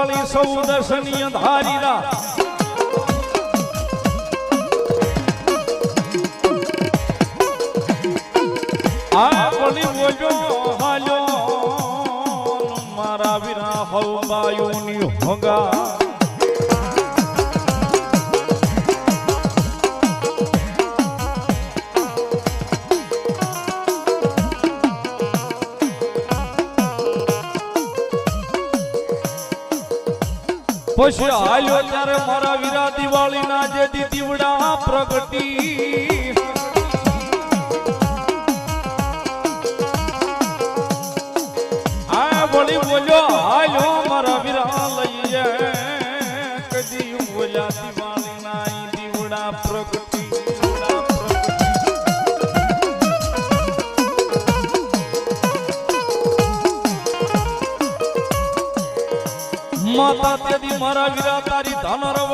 દિવાળી સૌ દર્શનીય ધારીરા આ બોલી બોજો હાલ્યો મારા વીરા હલબાયુની હોગા પછી હાલ્યો ત્યારે મારા વીરા દિવાળી ના જે દીવડા પ્રગટી આ બોલી બોલ્યો હાલ્યો મારા વીરા લઈએ કદી બોલ્યા દિવાળી ના દીવડા પ્રગટી માતા તેદી મારા વીરા તારી ધનરવ